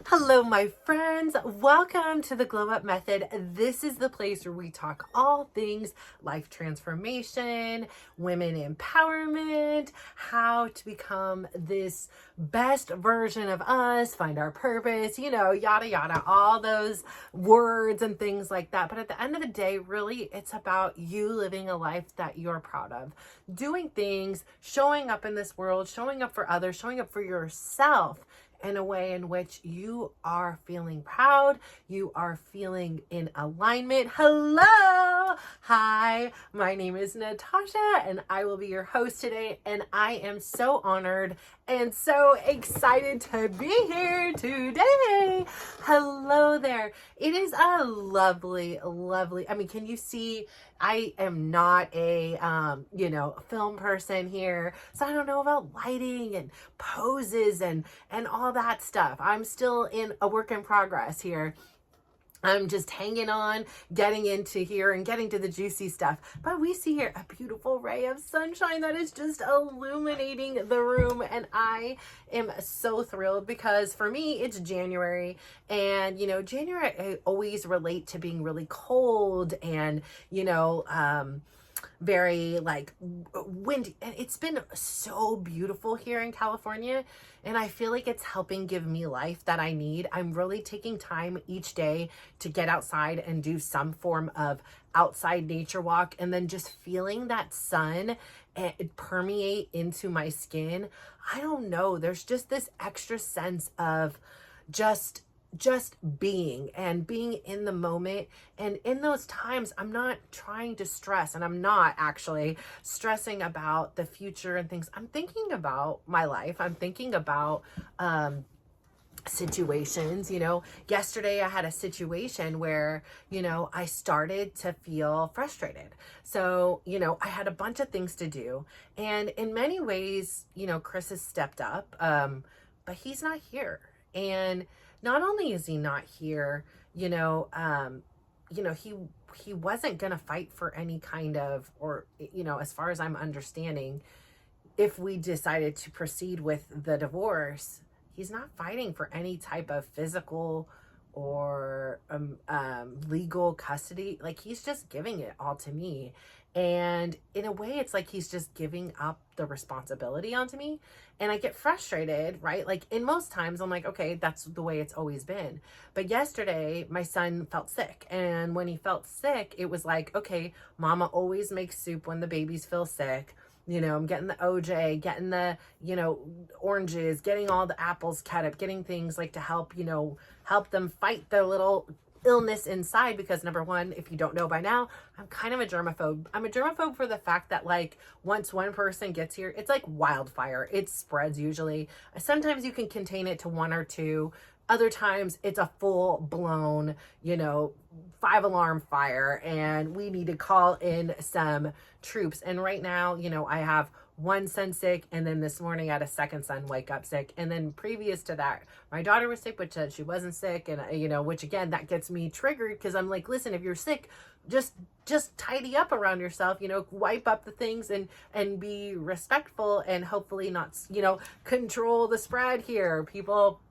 Hello, my friends. Welcome to the Glow Up Method. This is the place where we talk all things life transformation, women empowerment, how to become this best version of us, find our purpose, yada, yada, all those words and things like that. But at the end of the day, really, it's about you living a life that you're proud of, doing things, showing up in this world, showing up for others, showing up for yourself in a way in which you are feeling proud, you are feeling in alignment. Hello! Hi, my name is Natasha and I will be your host today, and I am so honored and so excited to be here today. Hello there. It is a lovely, can you see I am not a, film person here. So I don't know about lighting and poses and all that stuff. I'm still in a work in progress here. I'm just hanging on, getting into here and getting to the juicy stuff. But we see here a beautiful ray of sunshine that is just illuminating the room. And I am so thrilled because for me, it's January. And, January, I always relate to being really cold and, very windy, and it's been so beautiful here in California, and I feel like it's helping give me life that I need. I'm really taking time each day to get outside and do some form of outside nature walk, and then just feeling that sun permeate into my skin. I don't know, there's just this extra sense of just being and being in the moment. And in those times, I'm not trying to stress, and I'm not actually stressing about the future and things. I'm thinking about my life. I'm thinking about situations. Yesterday I had a situation where, I started to feel frustrated. So, I had a bunch of things to do, and in many ways, Chris has stepped up, but he's not here. And not only is he not here, he wasn't going to fight for any kind of, or, as far as I'm understanding, if we decided to proceed with the divorce, he's not fighting for any type of physical or legal custody. Like, he's just giving it all to me. And in a way, it's like he's just giving up the responsibility onto me. And I get frustrated, right? Like, in most times, I'm like, okay, that's the way it's always been. But yesterday, my son felt sick. And when he felt sick, it was like, okay, mama always makes soup when the babies feel sick. I'm getting the OJ, getting the, oranges, getting all the apples cut up, getting things like to help, help them fight their little illness inside. Because number one, if you don't know by now, I'm kind of a germaphobe. I'm a germaphobe for the fact that, like, once one person gets here, it's like wildfire. It spreads usually. Sometimes you can contain it to one or two. Other times it's a full blown, 5-alarm fire, and we need to call in some troops. And right now, I have one son sick, and then this morning I had a second son wake up sick. And then previous to that, my daughter was sick, which said she wasn't sick. And, which again, that gets me triggered because I'm like, listen, if you're sick, just tidy up around yourself, wipe up the things and be respectful, and hopefully not, control the spread here, people.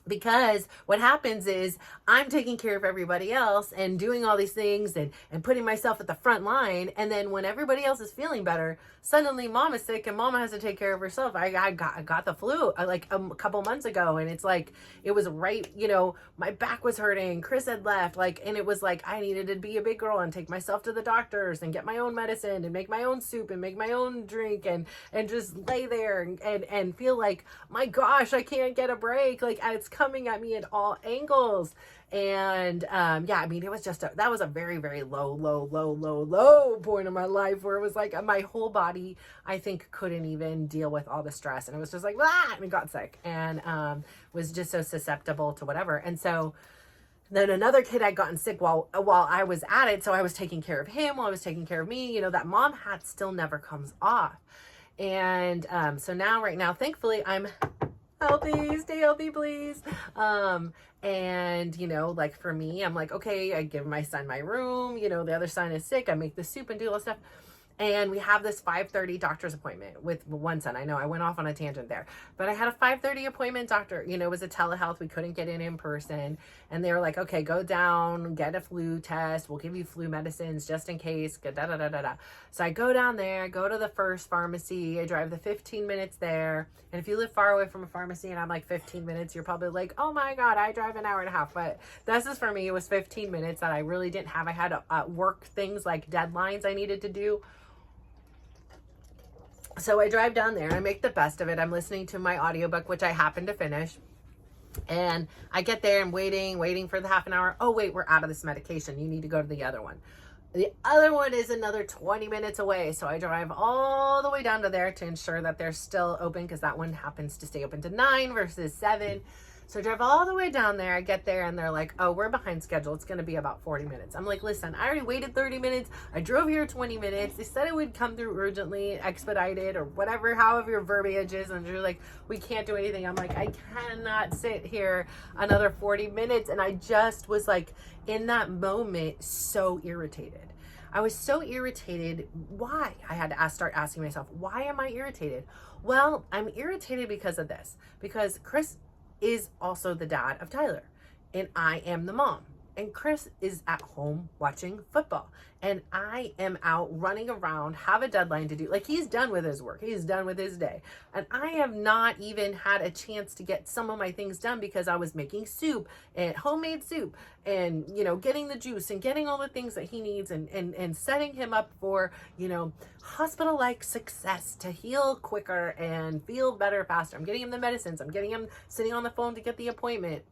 Because what happens is I'm taking care of everybody else and doing all these things and putting myself at the front line. And then when everybody else is feeling better, suddenly mom is sick and mama has to take care of herself. I got the flu like a couple months ago, and it's like, it was right, my back was hurting. Chris had left, and it was like, I needed to be a big girl and take myself to the doctors and get my own medicine and make my own soup and make my own drink and just lay there and feel like, my gosh, I can't get a break. Like, it's coming at me at all angles. And it was just that was a very, very low point in my life where it was like my whole body, I think, couldn't even deal with all the stress, and it was just like, and got sick, and was just so susceptible to whatever. And so then another kid had gotten sick while I was at it, so I was taking care of him while I was taking care of me. That mom hat still never comes off. And so right now, thankfully, I'm healthy. Stay healthy, please. And for me, I'm like, okay, I give my son my room, the other son is sick, I make the soup and do all this stuff. And we have this 5:30 doctor's appointment with one son. I know I went off on a tangent there, but I had a 5:30 appointment. Doctor, it was a telehealth. We couldn't get in person. And they were like, okay, go down, get a flu test. We'll give you flu medicines just in case. Da, da, da, da, da. So I go down there, go to the first pharmacy. I drive the 15 minutes there. And if you live far away from a pharmacy and I'm like 15 minutes, you're probably like, oh my God, I drive an hour and a half. But this is for me, it was 15 minutes that I really didn't have. I had work things like deadlines I needed to do. So I drive down there and I make the best of it. I'm listening to my audiobook, which I happen to finish. And I get there and waiting for the half an hour. Oh, wait, we're out of this medication. You need to go to the other one. The other one is another 20 minutes away. So I drive all the way down to there to ensure that they're still open, because that one happens to stay open to 9 versus 7. So I drive all the way down there. I get there and they're like, oh, we're behind schedule. It's going to be about 40 minutes. I'm like, listen, I already waited 30 minutes. I drove here 20 minutes. They said it would come through urgently, expedited, or whatever, however your verbiage is. And they're like, we can't do anything. I'm like, I cannot sit here another 40 minutes. And I just was like, in that moment, so irritated. I was so irritated. Why? I had to start asking myself, why am I irritated? Well, I'm irritated because of this. Because Chris is also the dad of Tyler, and I am the mom, and Chris is at home watching football, and I am out running around, have a deadline to do. Like, he's done with his work, he's done with his day, and I have not even had a chance to get some of my things done because I was making soup and homemade soup and getting the juice and getting all the things that he needs and setting him up for hospital-like success to heal quicker and feel better faster. I'm getting him the medicines. I'm getting him sitting on the phone to get the appointment,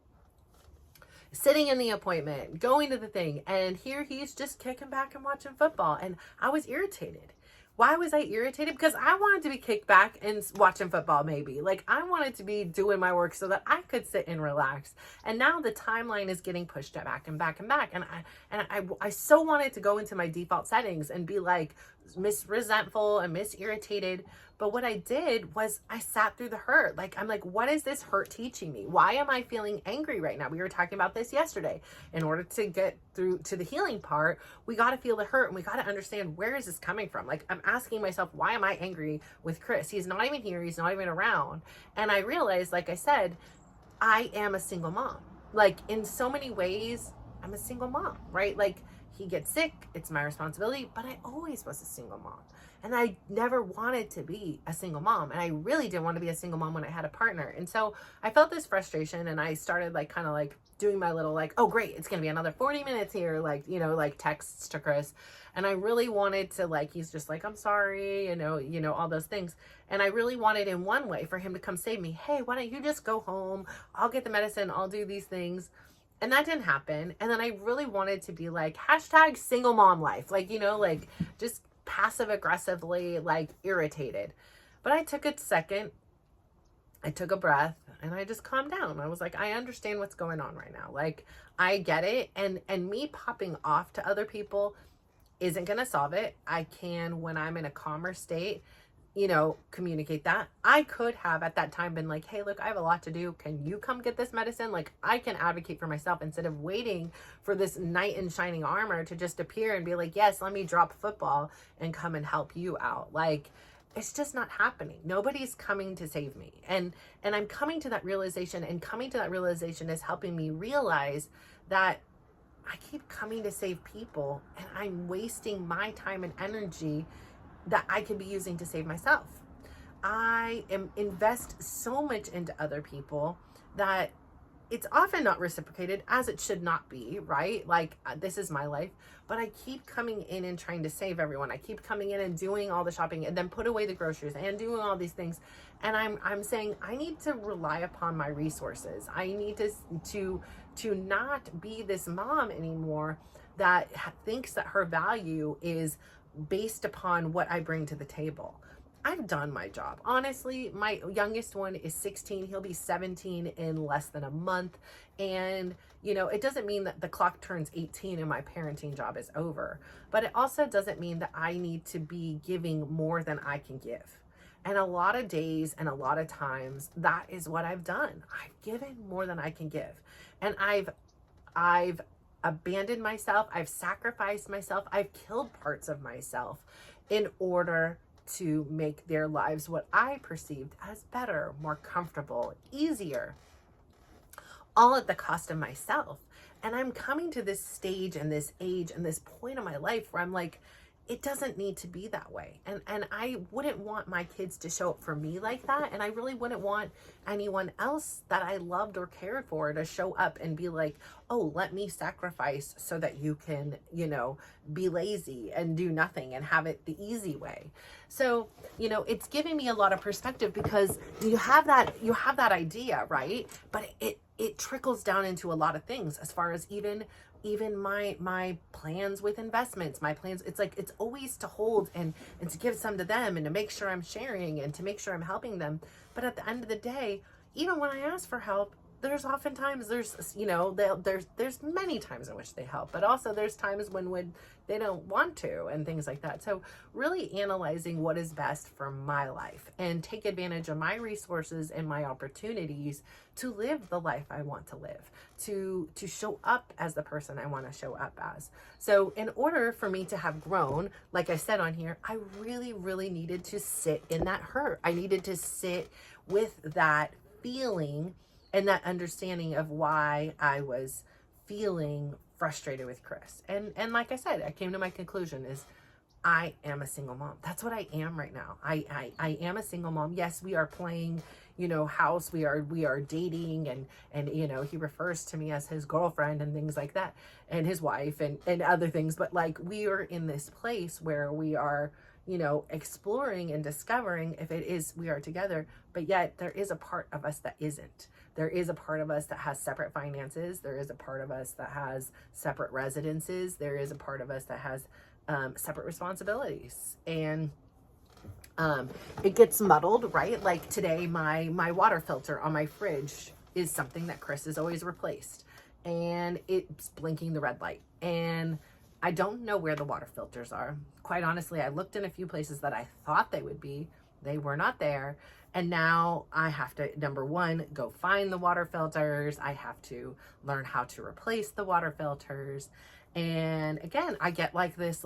sitting in the appointment, going to the thing. And here he's just kicking back and watching football. And I was irritated. Why was I irritated? Because I wanted to be kicked back and watching football, maybe. Like, I wanted to be doing my work so that I could sit and relax. And now the timeline is getting pushed back and back and back. And I so wanted to go into my default settings and be like resentful and irritated. But what I did was I sat through the hurt. Like, I'm like, what is this hurt teaching me? Why am I feeling angry right now? We were talking about this yesterday. In order to get through to the healing part, we got to feel the hurt and we got to understand, where is this coming from? Like, I'm asking myself, why am I angry with Chris? He's not even here. He's not even around. And I realized, like I said, I am a single mom. Like, in so many ways, I'm a single mom, right? Like, he gets sick, it's my responsibility, but I always was a single mom. And I never wanted to be a single mom. And I really didn't want to be a single mom when I had a partner. And so I felt this frustration, and I started kind of doing my little oh, great, it's going to be another 40 minutes here. Texts to Chris. And I really wanted to he's just I'm sorry, all those things. And I really wanted in one way for him to come save me. Hey, why don't you just go home? I'll get the medicine. I'll do these things. And that didn't happen. And then I really wanted to be hashtag single mom life. Just passive aggressively irritated. But I took a second, I took a breath, and I just calmed down. I was like, I understand what's going on right now. I get it. And me popping off to other people isn't going to solve it. I can, when I'm in a calmer state, communicate that. I could have at that time been like, hey, look, I have a lot to do. Can you come get this medicine? I can advocate for myself instead of waiting for this knight in shining armor to just appear and be like, yes, let me drop football and come and help you out. It's just not happening. Nobody's coming to save me. And I'm coming to that realization, and coming to that realization is helping me realize that I keep coming to save people, and I'm wasting my time and energy that I could be using to save myself. I invest so much into other people that it's often not reciprocated, as it should not be, right? This is my life, but I keep coming in and trying to save everyone. I keep coming in and doing all the shopping and then put away the groceries and doing all these things. And I'm saying I need to rely upon my resources. I need to not be this mom anymore that thinks that her value is based upon what I bring to the table. I've done my job. Honestly, my youngest one is 16. He'll be 17 in less than a month. And, it doesn't mean that the clock turns 18 and my parenting job is over. But it also doesn't mean that I need to be giving more than I can give. And a lot of days and a lot of times, that is what I've done. I've given more than I can give. And I've abandoned myself. I've sacrificed myself. I've killed parts of myself in order to make their lives what I perceived as better, more comfortable, easier, all at the cost of myself. And I'm coming to this stage and this age and this point in my life where I'm like, it doesn't need to be that way. And I wouldn't want my kids to show up for me like that. And I really wouldn't want anyone else that I loved or cared for to show up and be like, oh, let me sacrifice so that you can, be lazy and do nothing and have it the easy way. So, it's giving me a lot of perspective, because you have that idea, right? But it trickles down into a lot of things, as far as even my plans with investments, my plans. It's like, it's always to hold and to give some to them, and to make sure I'm sharing, and to make sure I'm helping them. But at the end of the day, even when I ask for help, there's oftentimes there's many times in which they help, but also there's times when they don't want to, and things like that. So really analyzing what is best for my life, and take advantage of my resources and my opportunities to live the life I want to live, to show up as the person I want to show up as. So in order for me to have grown, like I said on here, I really, really needed to sit in that hurt. I needed to sit with that feeling and that understanding of why I was feeling frustrated with Chris. And like I said, I came to my conclusion is I am a single mom. That's what I am right now. I am a single mom. Yes, we are playing, house. We are dating, and he refers to me as his girlfriend and things like that, and his wife and other things. But like, we are in this place where we are, exploring and discovering if it is we are together, but yet there is a part of us that isn't. There is a part of us that has separate finances. There is a part of us that has separate residences. There is a part of us that has separate responsibilities. And it gets muddled, right? Like today, my water filter on my fridge is something that Chris has always replaced. And it's blinking the red light. And I don't know where the water filters are. Quite honestly, I looked in a few places that I thought they would be. They were not there. And now I have to, number one, go find the water filters. I have to learn how to replace the water filters. And again, I get like this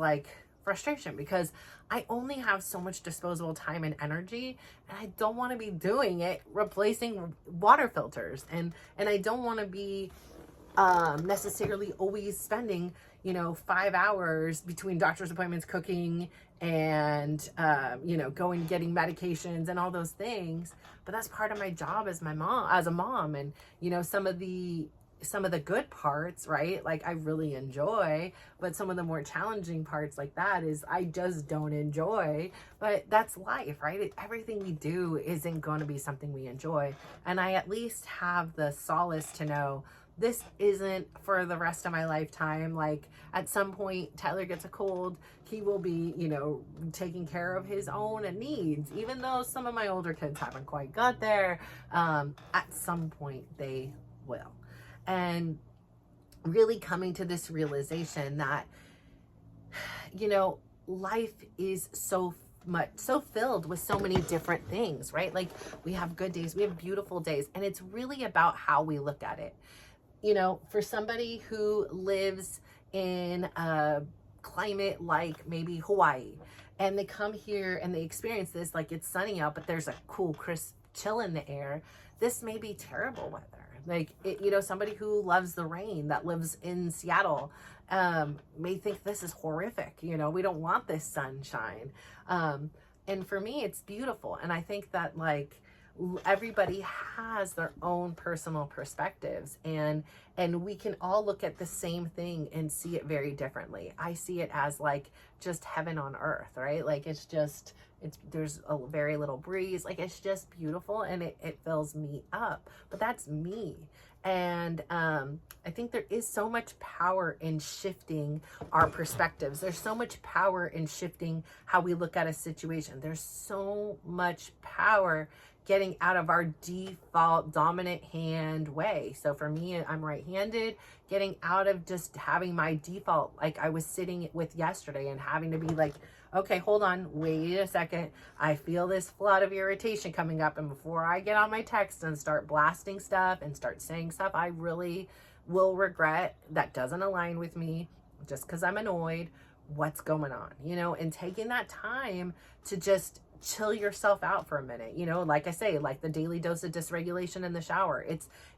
frustration, because I only have so much disposable time and energy, and I don't want to be doing it replacing water filters. And I don't want to be necessarily always spending 5 hours between doctor's appointments, cooking, and going getting medications and all those things. But that's part of my job as a mom. And some of the good parts, right, like I really enjoy, but some of the more challenging parts like that is I just don't enjoy. But that's life, right? Everything we do isn't going to be something we enjoy. And I at least have the solace to know this isn't for the rest of my lifetime. Like at some point Tyler gets a cold, he will be, taking care of his own needs, even though some of my older kids haven't quite got there. At some point they will. And really coming to this realization that, life is so filled with so many different things, right? Like we have good days, we have beautiful days, and it's really about how we look at it. For somebody who lives in a climate like maybe Hawaii, and they come here and they experience this, like it's sunny out, but there's a cool, crisp chill in the air. This may be terrible weather. Like, somebody who loves the rain that lives in Seattle may think this is horrific. We don't want this sunshine. And for me, it's beautiful. And I think that everybody has their own personal perspectives, and we can all look at the same thing and see it very differently. I see it as just heaven on earth, right? There's a very little breeze. It's just beautiful, and it fills me up. But that's me. And I think there is so much power in shifting our perspectives. There's so much power in shifting how we look at a situation. There's so much power getting out of our default dominant hand way. So for me, I'm right-handed, getting out of just having my default, like I was sitting with yesterday, and having to be like, okay, hold on, wait a second. I feel this flood of irritation coming up. And before I get on my text and start blasting stuff and start saying stuff I really will regret that doesn't align with me, just because I'm annoyed, what's going on, and taking that time to just chill yourself out for a minute, like I say, like the daily dose of dysregulation in the shower.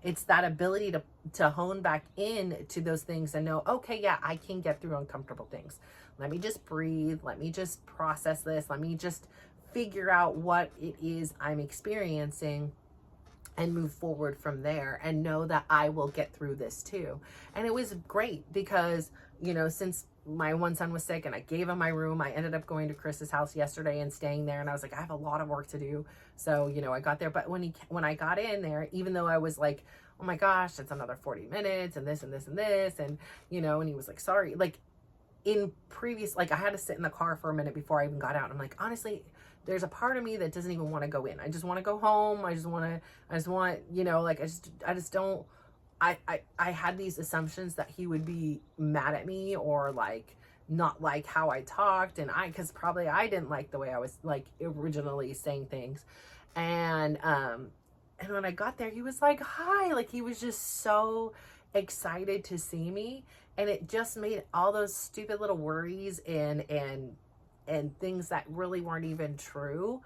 It's that ability to hone back in to those things and know, okay, yeah, I can get through uncomfortable things. Let me just breathe. Let me just process this. Let me just figure out what it is I'm experiencing and move forward from there, and know that I will get through this too. And it was great because, since my one son was sick and I gave him my room, I ended up going to Chris's house yesterday and staying there. And I was like, I have a lot of work to do. So, I got there. But when I got in there, even though I was like, oh my gosh, it's another 40 minutes and this and this and this. And, and he was like, sorry, like in previous, like I had to sit in the car for a minute before I even got out. And I'm like, honestly, there's a part of me that doesn't even want to go in. I just want to go home. I just want, like, I just don't, I had these assumptions that he would be mad at me or like, not like how I talked. And cause probably I didn't like the way I was like originally saying things. And when I got there, he was like, hi, like he was just so excited to see me. And it just made all those stupid little worries and things that really weren't even true,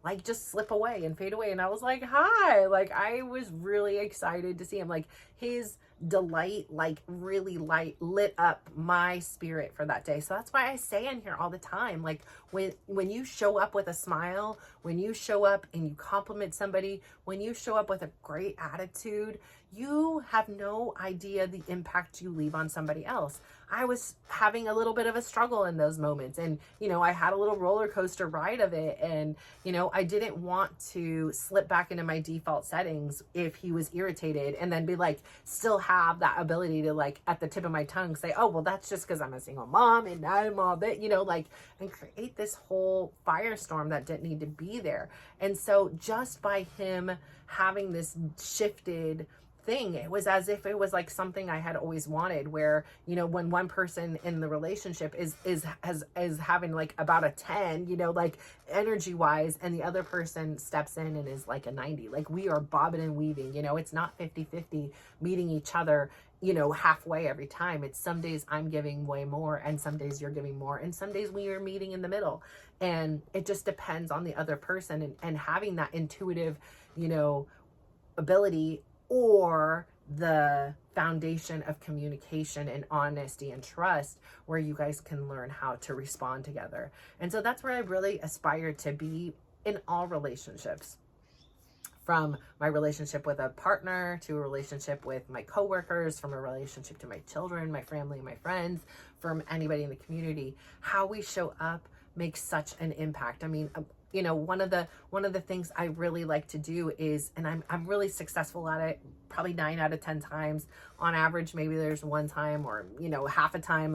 like just slip away and fade away. And I was like, hi, like I was really excited to see him. Like his delight, like really lit up my spirit for that day. So that's why I say in here all the time, like when you show up with a smile, when you show up and you compliment somebody, when you show up with a great attitude, you have no idea the impact you leave on somebody else. I was having a little bit of a struggle in those moments, and I had a little roller coaster ride of it, and I didn't want to slip back into my default settings if he was irritated and then be like, still have that ability to like at the tip of my tongue say, oh well, that's just because I'm a single mom and I'm all that, and create this whole firestorm that didn't need to be there. And so just by him having this shifted thing, it was as if it was like something I had always wanted, where when one person in the relationship is having like about a 10, like energy wise, and the other person steps in and is like a 90, like we are bobbing and weaving, it's not 50-50 meeting each other halfway every time. It's some days I'm giving way more and some days you're giving more, and some days we are meeting in the middle, and it just depends on the other person, and having that intuitive ability, or the foundation of communication and honesty and trust, where you guys can learn how to respond together. And so that's where I really aspire to be in all relationships, from my relationship with a partner to a relationship with my coworkers, from a relationship to my children, my family, my friends, from anybody in the community. How we show up makes such an impact. I mean, one of the things I really like to do is, and I'm really successful at it, probably 9 out of 10 times on average. Maybe there's one time or, half a time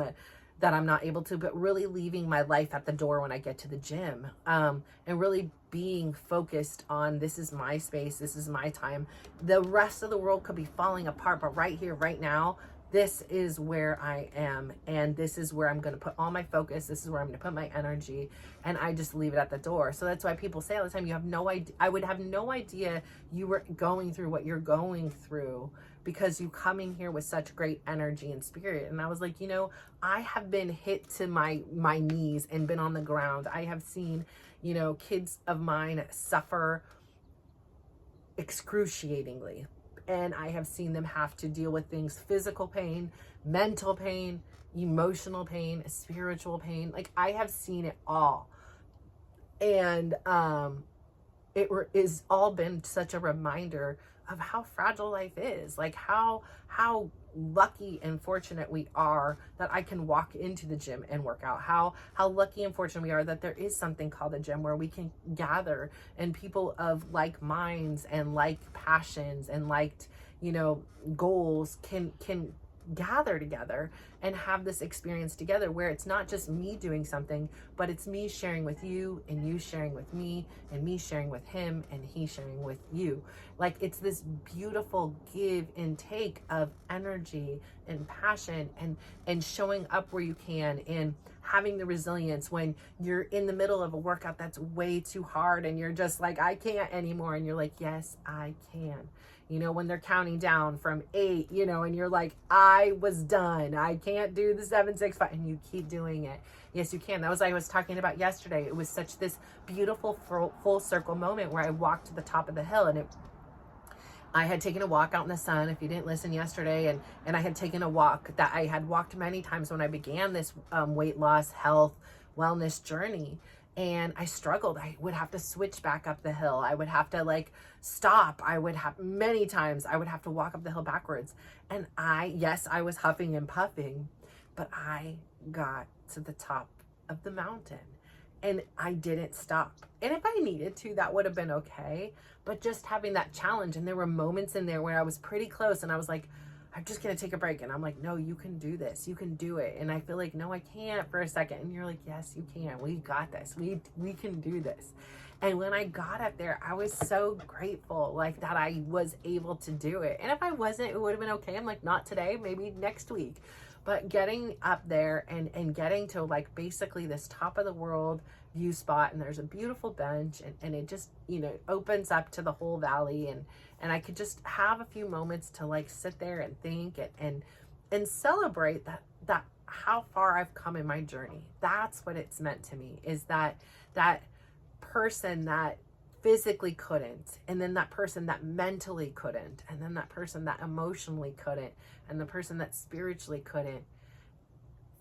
that I'm not able to, but really leaving my life at the door when I get to the gym, and really being focused on, this is my space. This is my time. The rest of the world could be falling apart, but right here, right now, this is where I am, and this is where I'm going to put all my focus. This is where I'm going to put my energy, and I just leave it at the door. So that's why people say all the time, you have no idea. I would have no idea you were going through what you're going through, because you coming here with such great energy and spirit. And I was like, I have been hit to my knees and been on the ground. I have seen, kids of mine suffer excruciatingly. And I have seen them have to deal with things, physical pain, mental pain, emotional pain, spiritual pain. Like I have seen it all. And is all been such a reminder of how fragile life is, like how lucky and fortunate we are that I can walk into the gym and work out, how lucky and fortunate we are that there is something called a gym where we can gather, and people of like minds and like passions and liked goals can gather together and have this experience together, where it's not just me doing something, but it's me sharing with you, and you sharing with me, and me sharing with him, and he sharing with you. Like it's this beautiful give and take of energy and passion, and showing up where you can, and having the resilience when you're in the middle of a workout that's way too hard and you're just like, I can't anymore, and you're like, yes, I can. when they're counting down from 8, and you're like, I was done. I can't do the 7, 6, 5, and you keep doing it. Yes, you can. That was what I was talking about yesterday. It was such this beautiful full circle moment where I walked to the top of the hill, and I had taken a walk out in the sun, if you didn't listen yesterday, and I had taken a walk that I had walked many times when I began this weight loss, health, wellness journey. And I struggled. I would have to switch back up the hill. I would have to stop. Many times I would have to walk up the hill backwards. And yes, I was huffing and puffing, but I got to the top of the mountain and I didn't stop. And if I needed to, that would have been okay. But just having that challenge, and there were moments in there where I was pretty close and I was like, I'm just going to take a break. And I'm like, no, you can do this. You can do it. And I feel like, no, I can't for a second. And you're like, yes, you can. We got this. We can do this. And when I got up there, I was so grateful that I was able to do it. And if I wasn't, it would have been okay. I'm like, not today, maybe next week. But getting up there and getting to basically this top of the world view spot, and there's a beautiful bench, and it just, opens up to the whole valley, and I could just have a few moments to sit there and think and celebrate that how far I've come in my journey. That's what it's meant to me, is that person that physically couldn't, and then that person that mentally couldn't, and then that person that emotionally couldn't, and the person that spiritually couldn't,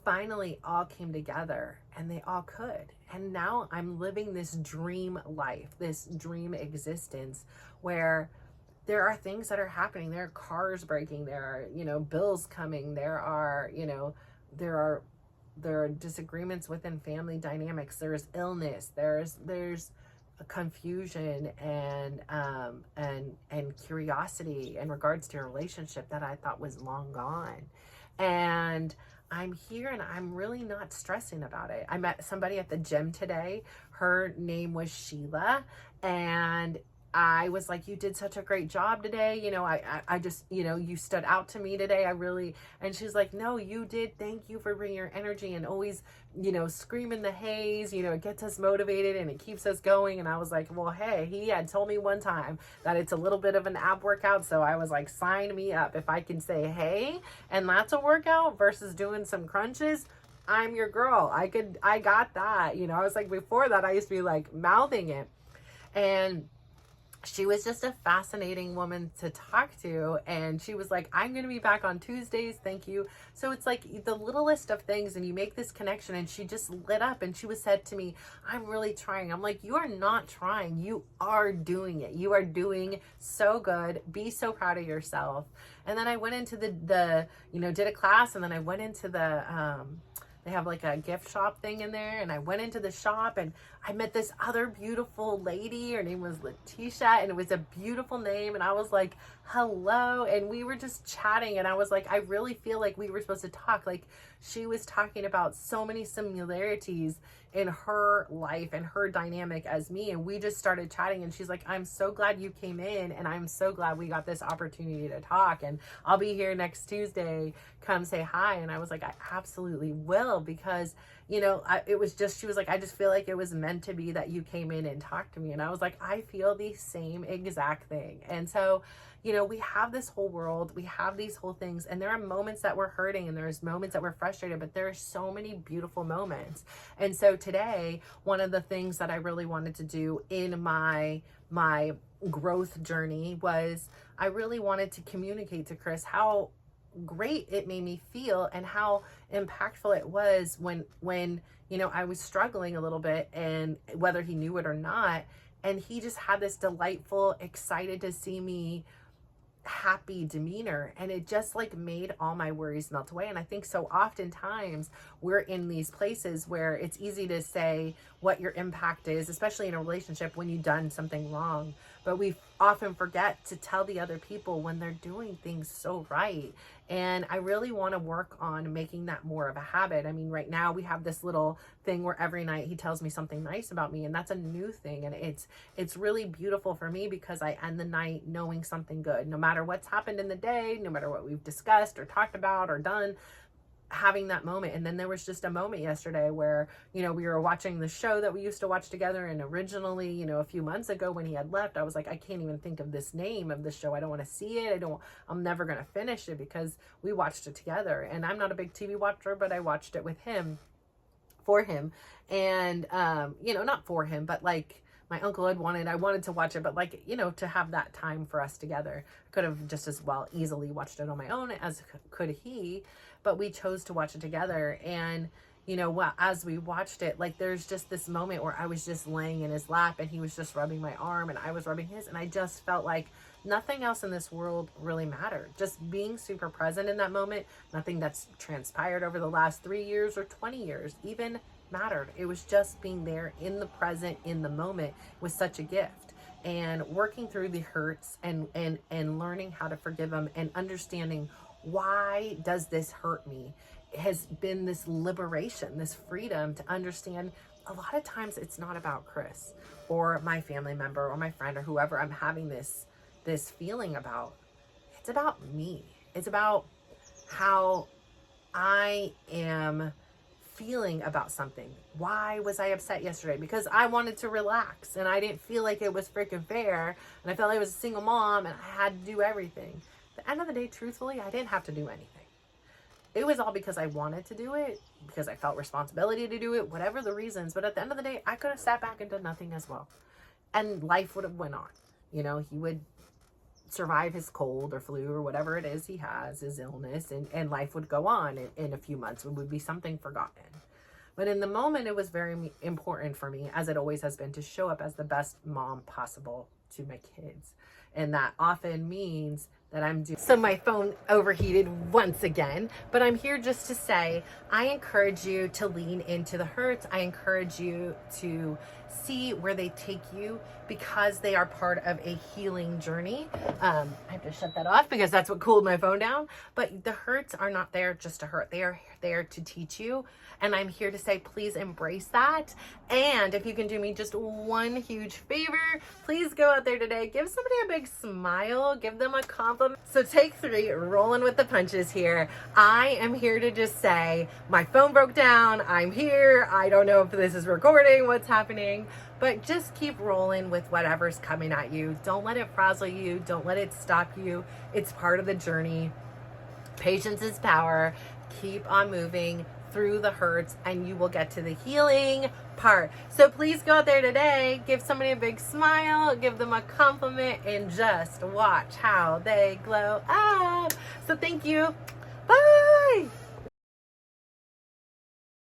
finally all came together and they all could. And now I'm living this dream life, this dream existence where there are things that are happening. There are cars breaking, there are, bills coming, there are disagreements within family dynamics, there's illness, there's confusion and curiosity in regards to a relationship that I thought was long gone. And I'm here and I'm really not stressing about it. I met somebody at the gym today. Her name was Sheila, and I was like, you did such a great job today. I just, you stood out to me today. And she's like, no, you did. Thank you for bringing your energy and always, screaming the haze, it gets us motivated and it keeps us going. And I was like, well, hey, he had told me one time that it's a little bit of an ab workout. So I was like, sign me up. If I can say, hey, and that's a workout versus doing some crunches, I'm your girl. I got that. I was like, before that, I used to be mouthing it. And she was just a fascinating woman to talk to. And she was like, I'm going to be back on Tuesdays. Thank you. So it's the littlest of things, and you make this connection. And she just lit up, and said to me, I'm really trying. I'm like, you are not trying. You are doing it. You are doing so good. Be so proud of yourself. And then I went into the did a class, and then I went into they have a gift shop thing in there, and I went into the shop and I met this other beautiful lady. Her name was Letitia, and it was a beautiful name, and I was like, hello, and we were just chatting, and I was like, I really feel like we were supposed to talk. She was talking about so many similarities in her life and her dynamic as me, and we just started chatting, and she's like, I'm so glad you came in, and I'm so glad we got this opportunity to talk, and I'll be here next Tuesday, come say hi. And I was like, I absolutely will, because it was just, she was like, I just feel like it was meant to be that you came in and talked to me. And I was like, I feel the same exact thing. And so we have this whole world, we have these whole things, and there are moments that we're hurting, and there's moments that we're frustrated, but there are so many beautiful moments. And so today, one of the things that I really wanted to do in my growth journey was I really wanted to communicate to Chris how great it made me feel and how impactful it was when I was struggling a little bit, and whether he knew it or not, and he just had this delightful, excited to see me happy demeanor, and it just made all my worries melt away. And I think so oftentimes we're in these places where it's easy to say what your impact is, especially in a relationship when you've done something wrong, but we often forget to tell the other people when they're doing things so right. And I really want to work on making that more of a habit. I mean, right now we have this little thing where every night he tells me something nice about me, and that's a new thing, and it's really beautiful for me because I end the night knowing something good. No matter what's happened in the day, no matter what we've discussed or talked about or done, having that moment. And then there was just a moment yesterday where, you know, we were watching the show that we used to watch together. And originally, you know, a few months ago when he had left, I was like, I can't even think of this name of the show. I don't want to see it. I'm never going to finish it because we watched it together. And I'm not a big TV watcher, but I watched it with him, for him. And, you know, not for him, but like, my uncle I wanted to watch it, but like, you know, to have that time for us together. I could have just as well easily watched it on my own as could he, but we chose to watch it together. And, you know, as we watched it, like there's just this moment where I was just laying in his lap and he was just rubbing my arm and I was rubbing his, and I just felt like nothing else in this world really mattered. Just being super present in that moment, nothing that's transpired over the last 3 years or 20 years even mattered. It was just being there in the present, in the moment, was such a gift. And working through the hurts and learning how to forgive them and understanding why does this hurt me has been this liberation, this freedom to understand a lot of times it's not about Chris or my family member or my friend or whoever I'm having this feeling about. It's about me. It's about how I am feeling about something. Why was I upset yesterday? Because I wanted to relax and I didn't feel like it was freaking fair, and I felt like I was a single mom and I had to do everything. At the end of the day, truthfully, I didn't have to do anything. It was all because I wanted to do it, because I felt responsibility to do it, whatever the reasons. But at the end of the day, I could have sat back and done nothing as well. And life would have went on. You know, he would survive his cold or flu or whatever it is he has, his illness, and life would go on in a few months. It would be something forgotten. But in the moment, it was very important for me, as it always has been, to show up as the best mom possible to my kids. And that often means that I'm doing. So my phone overheated once again, but I'm here just to say, I encourage you to lean into the hurts. I encourage you to see where they take you, because they are part of a healing journey. I have to shut that off because that's what cooled my phone down. But the hurts are not there just to hurt. They are there to teach you. And I'm here to say, please embrace that. And if you can do me just one huge favor, please go out there today, give somebody a big smile, give them a compliment. So take 3, rolling with the punches here. I am here to just say, my phone broke down. I'm here. I don't know if this is recording, what's happening, but just keep rolling with whatever's coming at you. Don't let it frazzle you. Don't let it stop you. It's part of the journey. Patience is power. Keep on moving through the hurts and you will get to the healing part. So please go out there today, give somebody a big smile, give them a compliment, and just watch how they glow up. So thank you.